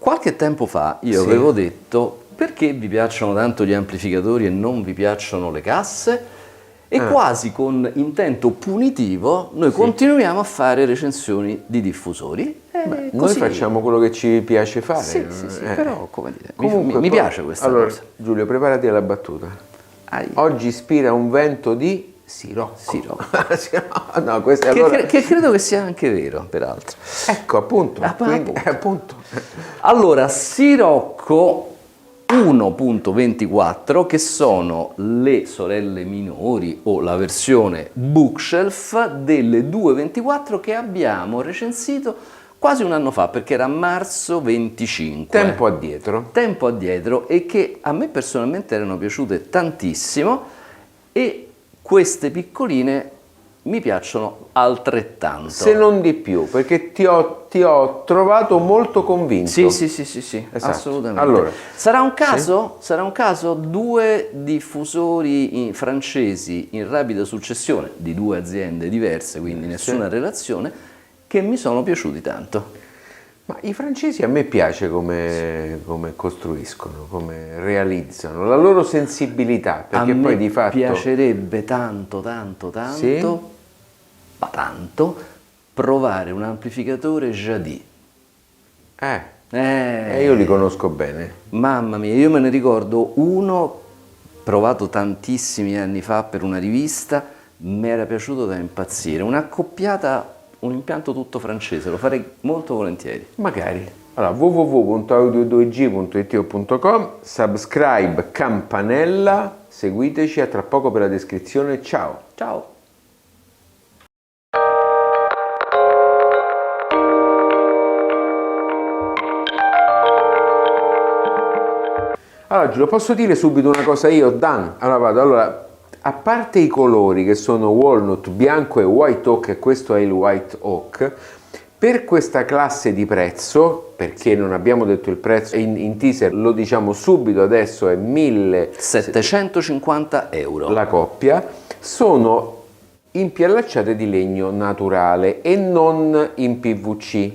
Qualche tempo fa io avevo detto: perché vi piacciono tanto gli amplificatori e non vi piacciono le casse? E quasi con intento punitivo noi continuiamo a fare recensioni di diffusori. Noi facciamo quello che ci piace fare. Sì, però come dire, Comunque, mi piace questa cosa. Giulio, preparati alla battuta. Oggi ispira un vento di Sirocco. No, che credo che sia anche vero, peraltro. Ecco, appunto. Appunto. Allora, Sirocco 1.24, che sono le sorelle minori o la versione bookshelf delle 2.24 che abbiamo recensito quasi un anno fa, perché era marzo 25. Tempo addietro, e che a me personalmente erano piaciute tantissimo, e queste piccoline mi piacciono altrettanto. Se non di più, perché ti ho trovato molto convinto. Sì, esatto. Assolutamente. Allora, sarà un caso? Sarà un caso? Due diffusori francesi in rapida successione di due aziende diverse, quindi nessuna relazione, che mi sono piaciuti tanto. Ma i francesi a me piace come costruiscono, come realizzano, la loro sensibilità, perché poi di fatto piacerebbe tanto, ma tanto, provare un amplificatore Jadis. Io li conosco bene. Mamma mia, io me ne ricordo uno provato tantissimi anni fa per una rivista, mi era piaciuto da impazzire, un impianto tutto francese, lo farei molto volentieri. Magari. Allora, www.audio2g.it.com, subscribe, campanella, seguiteci, a tra poco per la descrizione. Ciao. Ciao. Allora, Giulio, posso dire subito una cosa io? Dan. Allora, a parte i colori che sono walnut, bianco e white oak, e questo è il white oak, per questa classe di prezzo, perché non abbiamo detto il prezzo, in teaser lo diciamo subito, adesso è 1.750 euro. La coppia, sono impiallacciate di legno naturale e non in PVC.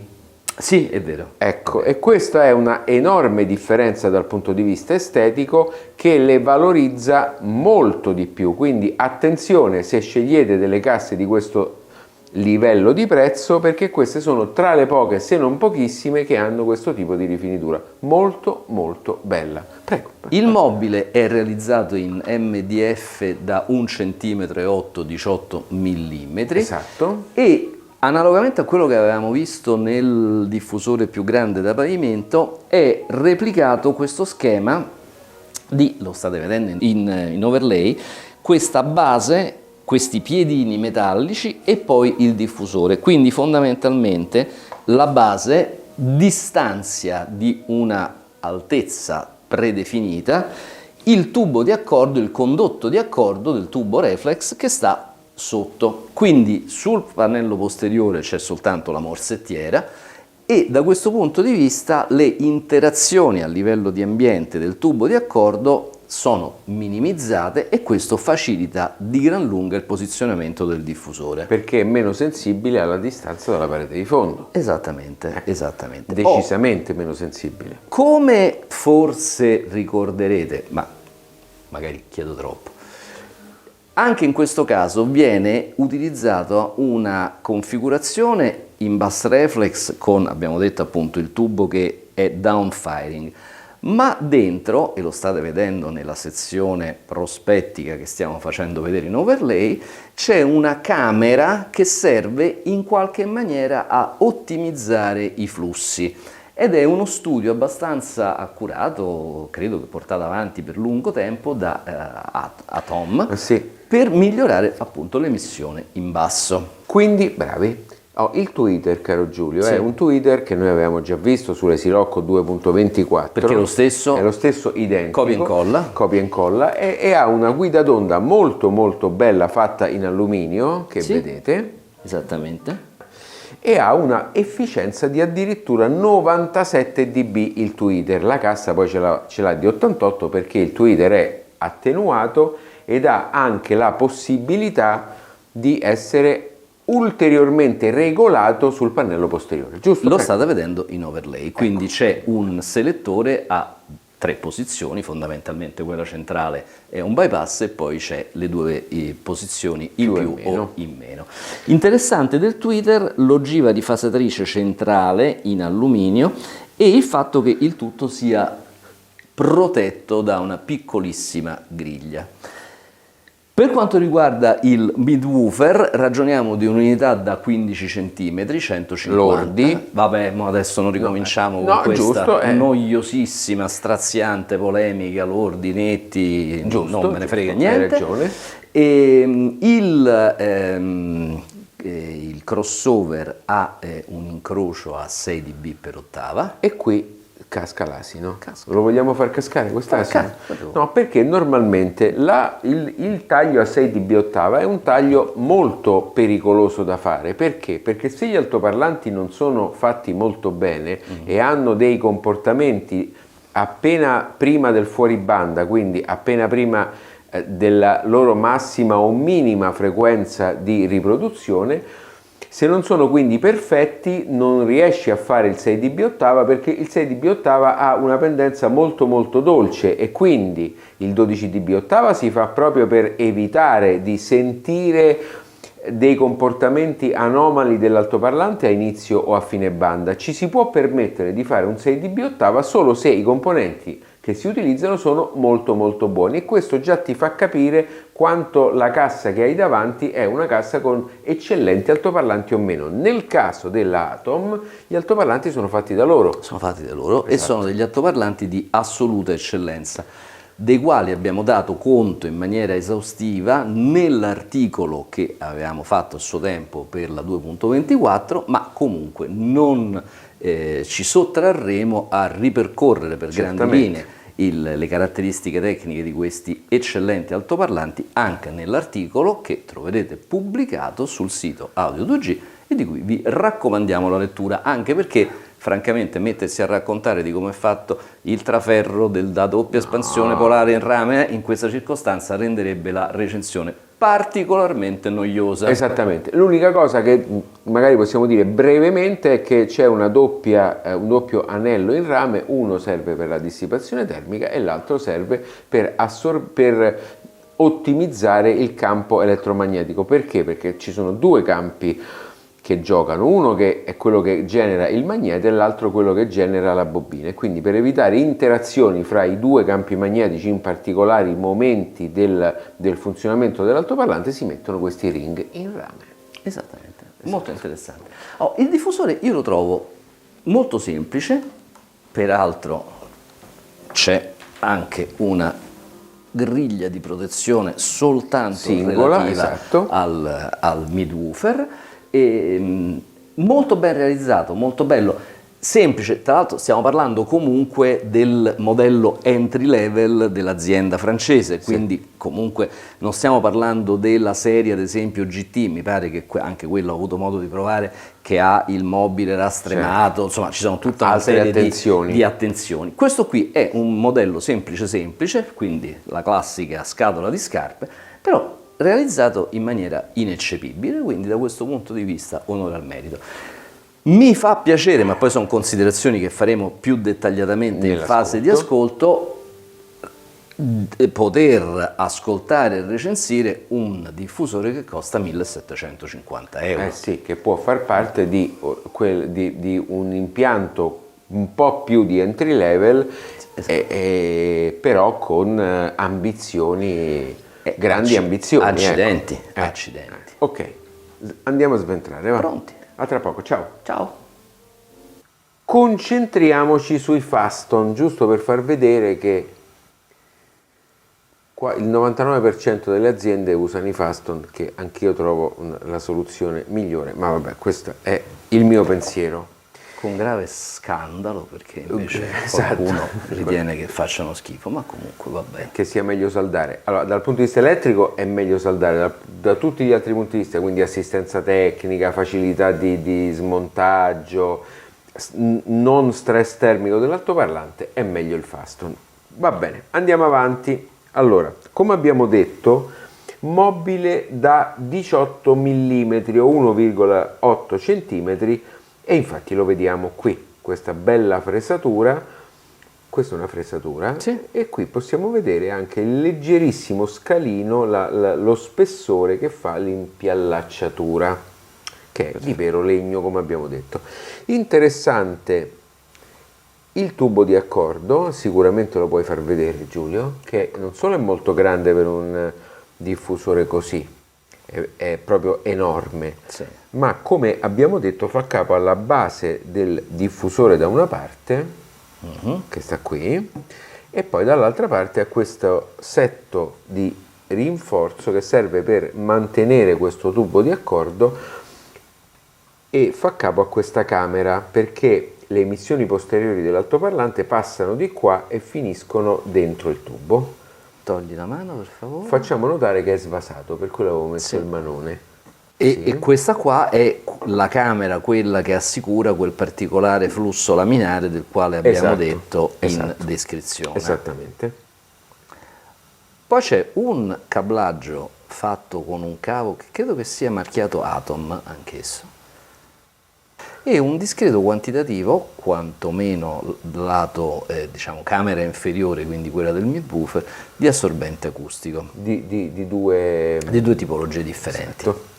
Sì, è vero. Ecco, e questa è una enorme differenza dal punto di vista estetico che le valorizza molto di più, quindi attenzione se scegliete delle casse di questo livello di prezzo, perché queste sono tra le poche, se non pochissime, che hanno questo tipo di rifinitura molto molto bella. Prego. Il mobile è realizzato in MDF da 1,8 cm 18 mm. Esatto. E analogamente a quello che avevamo visto nel diffusore più grande da pavimento, è replicato questo schema lo state vedendo in overlay, questa base, questi piedini metallici e poi il diffusore. Quindi fondamentalmente la base distanzia di una altezza predefinita il tubo di accordo, il condotto di accordo del tubo reflex che sta sotto. Quindi sul pannello posteriore c'è soltanto la morsettiera, e da questo punto di vista le interazioni a livello di ambiente del tubo di accordo sono minimizzate, e questo facilita di gran lunga il posizionamento del diffusore, perché è meno sensibile alla distanza dalla parete di fondo. Esattamente. Decisamente meno sensibile. Come forse ricorderete, ma magari chiedo troppo, anche in questo caso viene utilizzata una configurazione in bus reflex con, abbiamo detto appunto, il tubo che è downfiring, ma dentro, e lo state vedendo nella sezione prospettica che stiamo facendo vedere in overlay, c'è una camera che serve in qualche maniera a ottimizzare i flussi. Ed è uno studio abbastanza accurato, credo che portato avanti per lungo tempo da Atom, per migliorare appunto l'emissione in basso. Quindi, bravi. Il tweeter, caro Giulio, è un tweeter che noi avevamo già visto sulle Sirocco 2.24. Perché è lo stesso identico. Copia e incolla. E ha una guida d'onda molto molto bella fatta in alluminio, che vedete. Esattamente. E ha una efficienza di addirittura 97 dB il tweeter. La cassa poi ce l'ha di 88, perché il tweeter è attenuato ed ha anche la possibilità di essere ulteriormente regolato sul pannello posteriore, giusto? Lo state vedendo in overlay, quindi c'è un selettore a 3 posizioni, fondamentalmente quella centrale è un bypass e poi c'è le 2 posizioni in più o in meno. Interessante del tweeter l'ogiva di fasatrice centrale in alluminio e il fatto che il tutto sia protetto da una piccolissima griglia. Per quanto riguarda il midwoofer, ragioniamo di un'unità da 15 cm, 150 lordi. Vabbè, ma adesso non ricominciamo con questa noiosissima, straziante polemica, lordi, netti, non me ne frega niente. Hai ragione. E il crossover ha un incrocio a 6 dB per ottava. E qui casca l'asino. Lo vogliamo far cascare quest'asino? No, perché normalmente il taglio a 6 dB ottava è un taglio molto pericoloso da fare. Perché? Perché se gli altoparlanti non sono fatti molto bene e hanno dei comportamenti appena prima del fuoribanda, quindi appena prima della loro massima o minima frequenza di riproduzione, se non sono quindi perfetti non riesci a fare il 6 dB ottava, perché il 6 dB ottava ha una pendenza molto molto dolce e quindi il 12 dB ottava si fa proprio per evitare di sentire dei comportamenti anomali dell'altoparlante a inizio o a fine banda. Ci si può permettere di fare un 6 dB ottava solo se i componenti che si utilizzano sono molto molto buoni, e questo già ti fa capire quanto la cassa che hai davanti è una cassa con eccellenti altoparlanti o meno. Nel caso della Atom gli altoparlanti sono fatti da loro. Sono fatti da loro, esatto. E sono degli altoparlanti di assoluta eccellenza, dei quali abbiamo dato conto in maniera esaustiva nell'articolo che avevamo fatto a suo tempo per la 2.24, ma comunque non ci sottrarremo a ripercorrere per grandi linee le caratteristiche tecniche di questi eccellenti altoparlanti anche nell'articolo che troverete pubblicato sul sito Audio 2G e di cui vi raccomandiamo la lettura, anche perché francamente mettersi a raccontare di come è fatto il traferro da doppia espansione polare in rame in questa circostanza renderebbe la recensione particolarmente noiosa. Esattamente, l'unica cosa che magari possiamo dire brevemente è che c'è un doppio anello in rame, uno serve per la dissipazione termica e l'altro serve per ottimizzare il campo elettromagnetico. Perché? Perché ci sono due campi che giocano, uno che è quello che genera il magneto e l'altro quello che genera la bobina, e quindi per evitare interazioni fra i due campi magnetici in particolari momenti del funzionamento dell'altoparlante si mettono questi ring in rame. Esattamente, molto interessante. Il diffusore io lo trovo molto semplice, peraltro c'è anche una griglia di protezione soltanto singola, relativa esatto, al midwoofer. Molto ben realizzato, molto bello, semplice. Tra l'altro stiamo parlando comunque del modello entry level dell'azienda francese, quindi comunque non stiamo parlando della serie ad esempio GT, mi pare che anche quello ho avuto modo di provare, che ha il mobile rastremato, insomma ci sono tutta una serie di attenzioni. Questo qui è un modello semplice, quindi la classica scatola di scarpe, però realizzato in maniera ineccepibile, quindi da questo punto di vista onore al merito. Mi fa piacere, ma poi sono considerazioni che faremo più dettagliatamente in fase di ascolto, poter ascoltare e recensire un diffusore che costa 1.750 euro. Sì, che può far parte di un impianto un po' più di entry level, però con ambizioni, grandi ambizioni. Accidenti. Ok, andiamo a sventrare, va? Pronti? A tra poco, ciao. Ciao. Concentriamoci sui Faston, giusto per far vedere che qua il 99% delle aziende usano i Faston, che anch'io trovo la soluzione migliore, ma vabbè, questo è il mio pensiero. Con grave scandalo, perché invece qualcuno ritiene che facciano schifo, ma comunque va bene. Che sia meglio saldare. Allora, dal punto di vista elettrico è meglio saldare, da tutti gli altri punti di vista, quindi assistenza tecnica, facilità di smontaggio, non stress termico dell'altoparlante, è meglio il Faston. Va bene, andiamo avanti. Allora, come abbiamo detto, mobile da 18 mm o 1,8 cm, e infatti lo vediamo qui, questa bella fresatura. Questa è una fresatura, Sì. e qui possiamo vedere anche il leggerissimo scalino, lo spessore che fa l'impiallacciatura, che è di vero legno, come abbiamo detto. Interessante il tubo di accordo, sicuramente lo puoi far vedere, Giulio, che non solo è molto grande per un diffusore così, è proprio enorme, Sì. ma come abbiamo detto fa capo alla base del diffusore da una parte, che sta qui, e poi dall'altra parte a questo setto di rinforzo che serve per mantenere questo tubo di accordo, e fa capo a questa camera perché le emissioni posteriori dell'altoparlante passano di qua e finiscono dentro il tubo. Togli la mano, per favore. Facciamo notare che è svasato, per cui l'avevo messo il manone. E questa qua è la camera, quella che assicura quel particolare flusso laminare del quale abbiamo Esatto, detto in esatto. descrizione. Esattamente. Poi c'è un cablaggio fatto con un cavo che credo che sia marchiato Atom anch'esso, e un discreto quantitativo, quantomeno lato diciamo camera inferiore, quindi quella del midwoofer, di assorbente acustico Di due... di due tipologie differenti. Esatto.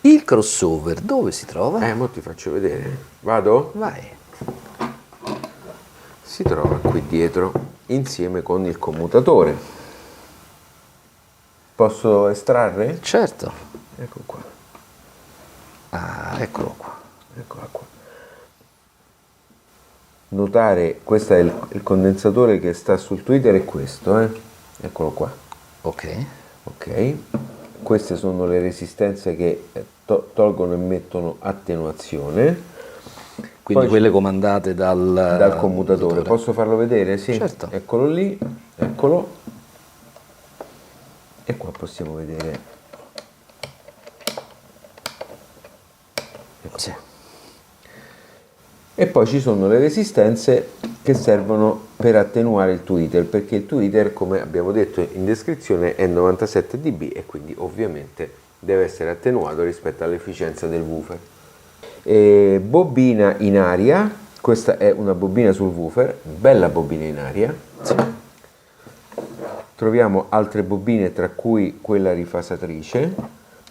Il crossover dove si trova? Mo ti faccio vedere. Vado? Vai. Si trova qui dietro, insieme con il commutatore. Posso estrarre? Certo. Ecco qua. Ah, eccolo qua. Eccola qua. Notare, questo è il condensatore che sta sul tweeter, è questo, eccolo qua. Ok. Ok, queste sono le resistenze che tolgono e mettono attenuazione. Quindi Poi quelle comandate dal commutatore. Posso farlo vedere? Sì. Certo. Eccolo lì, eccolo. E qua possiamo vedere. Ecco. Sì. E poi ci sono le resistenze che servono per attenuare il tweeter, perché il tweeter, come abbiamo detto in descrizione, è 97 dB e quindi ovviamente deve essere attenuato rispetto all'efficienza del woofer. Bobina in aria, questa è una bobina sul woofer, bella bobina in aria. Sì. Troviamo altre bobine, tra cui quella rifasatrice,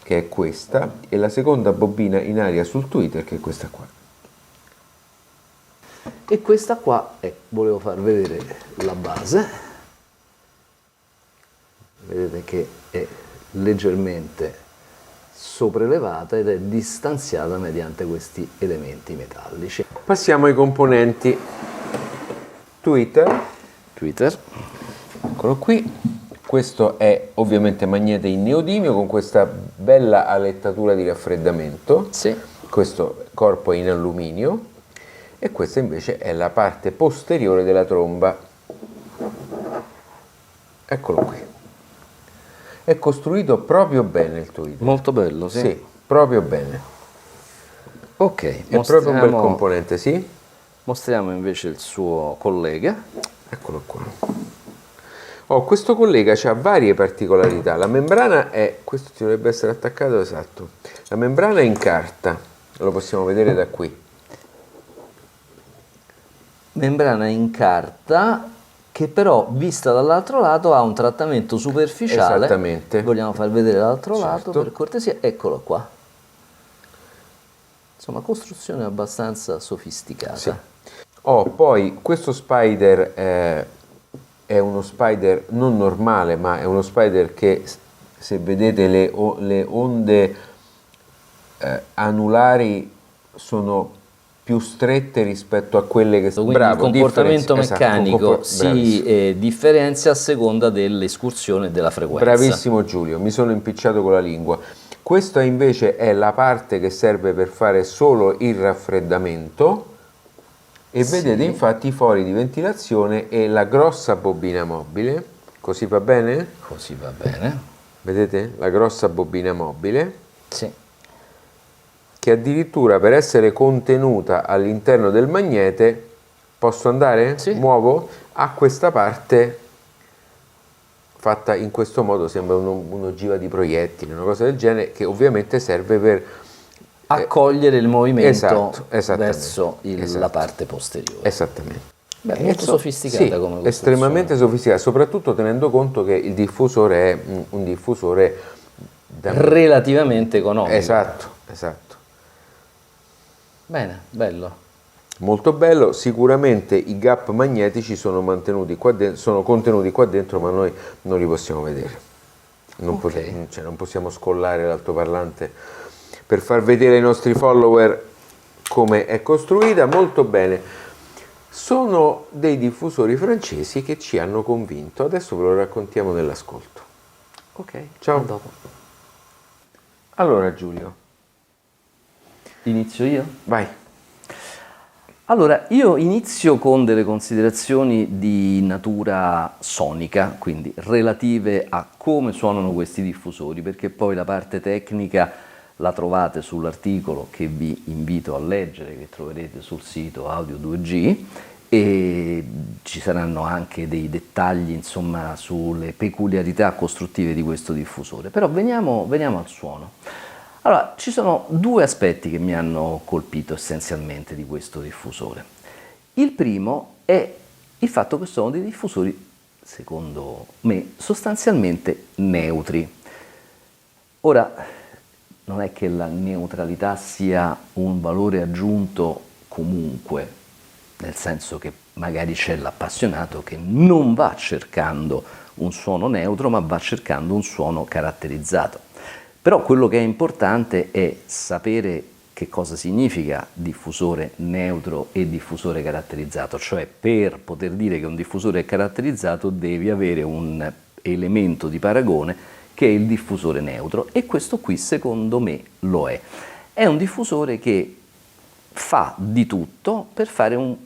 che è questa, e la seconda bobina in aria sul tweeter, che è questa qua. E questa qua, volevo far vedere la base. Vedete che è leggermente sopraelevata ed è distanziata mediante questi elementi metallici. Passiamo ai componenti. Tweeter, eccolo qui. Questo è ovviamente magnete in neodimio con questa bella alettatura di raffreddamento. Sì. Questo corpo è in alluminio, e questa invece è la parte posteriore della tromba. Eccolo qui. È costruito proprio bene il tweeter. Molto bello, sì. Sì, proprio bene. Ok, È proprio un bel componente, sì. Mostriamo invece il suo collega. Eccolo qua. Questo collega ha varie particolarità. La membrana è, questo ti dovrebbe essere attaccato, esatto. La membrana è in carta, lo possiamo vedere da qui. Membrana in carta che però vista dall'altro lato ha un trattamento superficiale. Esattamente. Vogliamo far vedere l'altro lato Certo. per cortesia? Eccolo qua. Insomma, costruzione abbastanza sofisticata. Sì. Poi questo spider è uno spider non normale, ma è uno spider che, se vedete le onde anulari sono più strette rispetto a quelle che Quindi il comportamento meccanico si differenzia a seconda dell'escursione e della frequenza. Bravissimo Giulio, mi sono impicciato con la lingua. Questa invece è la parte che serve per fare solo il raffreddamento, e vedete infatti i fori di ventilazione e la grossa bobina mobile. Così va bene? Così va bene. Vedete? La grossa bobina mobile. Sì. Che addirittura, per essere contenuta all'interno del magnete, posso andare? Sì. Muovo? Ha questa parte fatta in questo modo, sembra un'ogiva di proiettili, una cosa del genere, che ovviamente serve per accogliere il movimento esattamente, verso la parte posteriore. Esattamente. Beh, molto sofisticata sì, come costruzione. estremamente sofisticata, soprattutto tenendo conto che il diffusore è un diffusore relativamente economico. Esatto. Bene, bello. Molto bello, sicuramente i gap magnetici sono mantenuti qua dentro, sono contenuti qua dentro, ma noi non li possiamo vedere. Non possiamo scollare l'altoparlante per far vedere ai nostri follower come è costruita. Molto bene. Sono dei diffusori francesi che ci hanno convinto, adesso ve lo raccontiamo nell'ascolto. Ok, ciao. A dopo. Allora Giulio. Inizio io? Vai. Allora, io inizio con delle considerazioni di natura sonica, quindi relative a come suonano questi diffusori, perché poi la parte tecnica la trovate sull'articolo che vi invito a leggere, che troverete sul sito Audio 2G, e ci saranno anche dei dettagli, insomma, sulle peculiarità costruttive di questo diffusore. Però veniamo al suono. Allora, ci sono due aspetti che mi hanno colpito essenzialmente di questo diffusore. Il primo è il fatto che sono dei diffusori, secondo me, sostanzialmente neutri. Ora, non è che la neutralità sia un valore aggiunto comunque, nel senso che magari c'è l'appassionato che non va cercando un suono neutro, ma va cercando un suono caratterizzato. Però quello che è importante è sapere che cosa significa diffusore neutro e diffusore caratterizzato, cioè per poter dire che un diffusore è caratterizzato devi avere un elemento di paragone che è il diffusore neutro, e questo qui secondo me lo è. È un diffusore che fa di tutto per fare un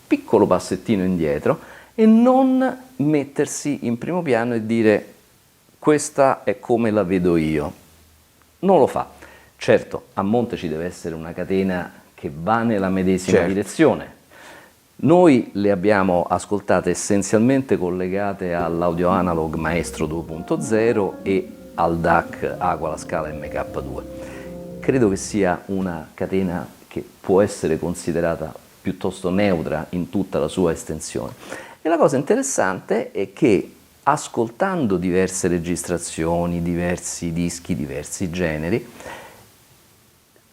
piccolo passettino indietro e non mettersi in primo piano e dire questa è come la vedo io. Non lo fa. Certo, a monte ci deve essere una catena che va nella medesima direzione. Noi le abbiamo ascoltate essenzialmente collegate all'Audio Analog Maestro 2.0 e al DAC Aqua Scala MK2. Credo che sia una catena che può essere considerata piuttosto neutra in tutta la sua estensione. E la cosa interessante è che ascoltando diverse registrazioni, diversi dischi, diversi generi,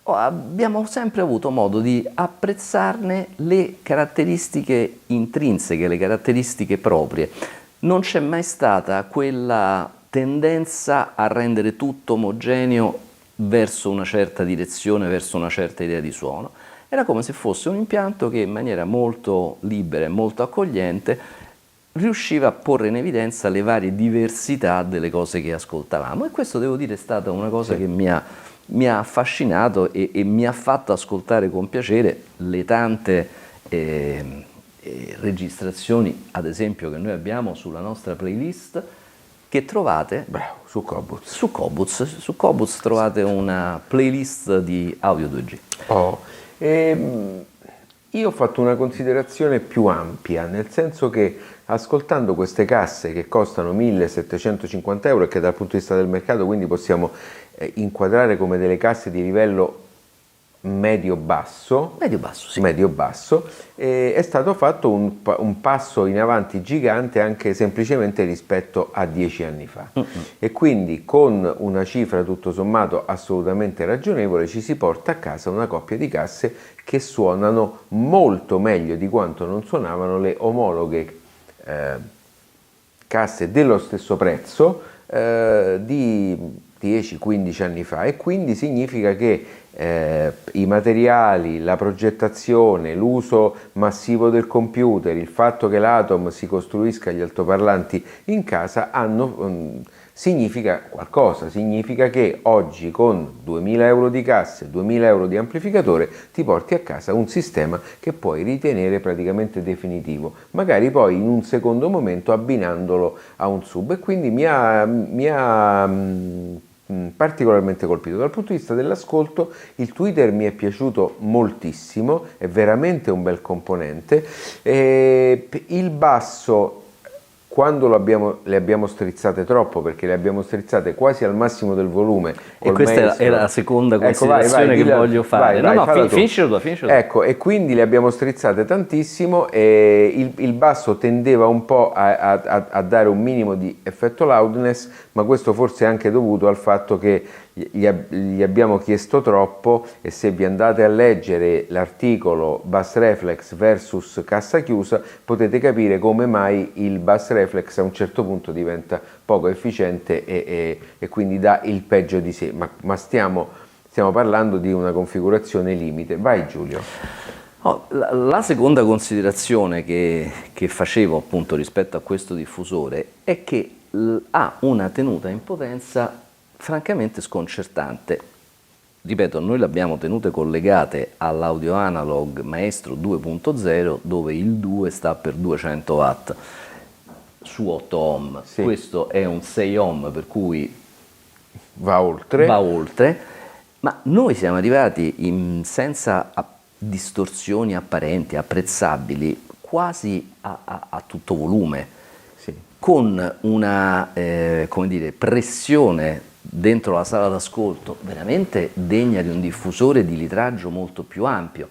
abbiamo sempre avuto modo di apprezzarne le caratteristiche intrinseche, le caratteristiche proprie. Non c'è mai stata quella tendenza a rendere tutto omogeneo verso una certa direzione, verso una certa idea di suono. Era come se fosse un impianto che in maniera molto libera e molto accogliente riusciva a porre in evidenza le varie diversità delle cose che ascoltavamo, e questo devo dire è stata una cosa che mi ha affascinato e mi ha fatto ascoltare con piacere le tante registrazioni, ad esempio, che noi abbiamo sulla nostra playlist, che trovate su Qobuz. Su Qobuz trovate una playlist di Audio 2G. Io ho fatto una considerazione più ampia, nel senso che ascoltando queste casse che costano 1.750 euro e che dal punto di vista del mercato quindi possiamo inquadrare come delle casse di livello medio-basso, è stato fatto un passo in avanti gigante anche semplicemente rispetto a 10 anni fa. E quindi con una cifra tutto sommato assolutamente ragionevole ci si porta a casa una coppia di casse che suonano molto meglio di quanto non suonavano le omologhe casse dello stesso prezzo di 10-15 anni fa, e quindi significa che i materiali, la progettazione, l'uso massivo del computer, il fatto che l'Atom si costruisca gli altoparlanti in casa significa qualcosa, significa che oggi con 2.000 euro di casse, 2.000 euro di amplificatore ti porti a casa un sistema che puoi ritenere praticamente definitivo, magari poi in un secondo momento abbinandolo a un sub, e quindi mi ha particolarmente colpito. Dal punto di vista dell'ascolto il tweeter mi è piaciuto moltissimo, è veramente un bel componente, il basso quando le abbiamo strizzate troppo, perché le abbiamo strizzate quasi al massimo del volume. E questa era la seconda considerazione che voglio fare. Finiscilo tu. Ecco, e quindi le abbiamo strizzate tantissimo e il basso tendeva un po' a dare un minimo di effetto loudness, ma questo forse è anche dovuto al fatto che gli abbiamo chiesto troppo, e se vi andate a leggere l'articolo Bass Reflex versus cassa chiusa potete capire come mai il Bass Reflex a un certo punto diventa poco efficiente e quindi dà il peggio di sé, ma stiamo parlando di una configurazione limite. Vai Giulio. La seconda considerazione che facevo appunto rispetto a questo diffusore è che ha una tenuta in potenza francamente sconcertante. Ripeto, noi le abbiamo tenute collegate all'audio analog Maestro 2.0, dove il 2 sta per 200 watt su 8 ohm. Sì. Questo è un 6 ohm, per cui va oltre, ma noi siamo arrivati senza distorsioni apparenti, apprezzabili, quasi a tutto volume, sì, con una pressione dentro la sala d'ascolto veramente degna di un diffusore di litraggio molto più ampio,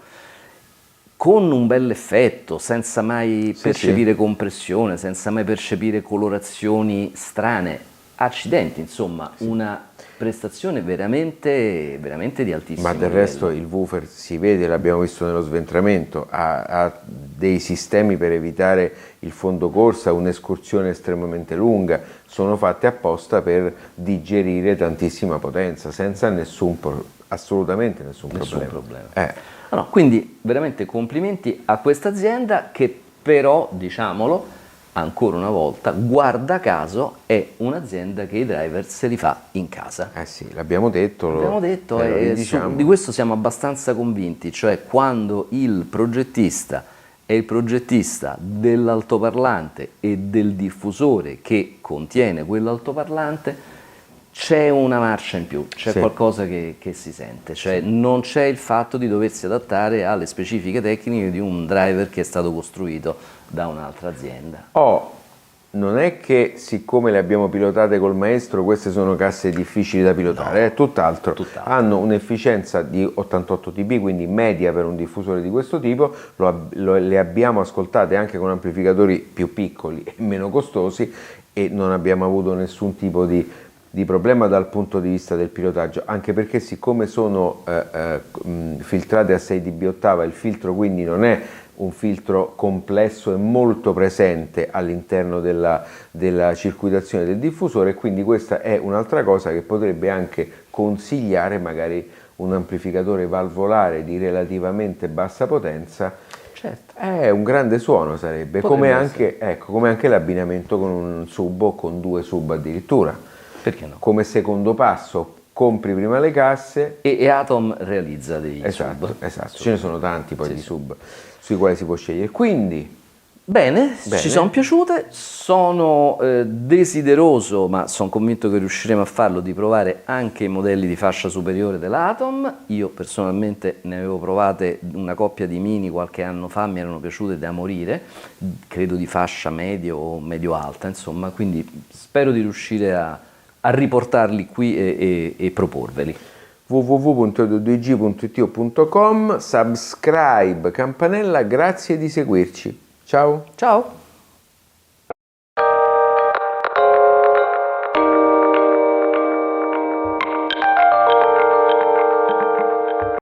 con un bel effetto, senza mai percepire compressione, senza mai percepire colorazioni strane. Accidenti, insomma, una prestazione veramente di altissimo livello. Ma del resto il woofer si vede, l'abbiamo visto nello sventramento, ha dei sistemi per evitare il fondo corsa, un'escursione estremamente lunga, sono fatte apposta per digerire tantissima potenza, senza assolutamente nessun problema. No, quindi veramente complimenti a questa azienda che però, diciamolo, ancora una volta, guarda caso, è un'azienda che i driver se li fa in casa. Sì, l'abbiamo detto e diciamo. Di questo siamo abbastanza convinti, cioè quando il progettista è il progettista dell'altoparlante e del diffusore che contiene quell'altoparlante, c'è una marcia in più, c'è qualcosa che si sente, cioè non c'è il fatto di doversi adattare alle specifiche tecniche di un driver che è stato costruito da un'altra azienda. Non è che siccome le abbiamo pilotate col Maestro queste sono casse difficili da pilotare, è tutt'altro. Hanno un'efficienza di 88 dB, quindi media per un diffusore di questo tipo, le abbiamo ascoltate anche con amplificatori più piccoli e meno costosi e non abbiamo avuto nessun tipo di problema dal punto di vista del pilotaggio, anche perché siccome sono filtrate a 6 dB ottava, il filtro quindi non è un filtro complesso e molto presente all'interno della circuitazione del diffusore, quindi questa è un'altra cosa che potrebbe anche consigliare magari un amplificatore valvolare di relativamente bassa potenza. Certo. Un grande suono sarebbe, come anche l'abbinamento con un sub o con 2 sub addirittura. Perché no? Come secondo passo compri prima le casse e Atom realizza dei sub. Esatto, ce ne sono tanti poi di sub sui quali si può scegliere. Quindi bene, ci sono piaciute, sono desideroso, ma sono convinto che riusciremo a farlo, di provare anche i modelli di fascia superiore dell'Atom. Io personalmente ne avevo provate una coppia di Mini qualche anno fa, mi erano piaciute da morire, credo di fascia medio o medio-alta, insomma, quindi spero di riuscire a riportarli qui e proporveli. www.2g.it.com, subscribe, campanella, grazie di seguirci. Ciao. Ciao.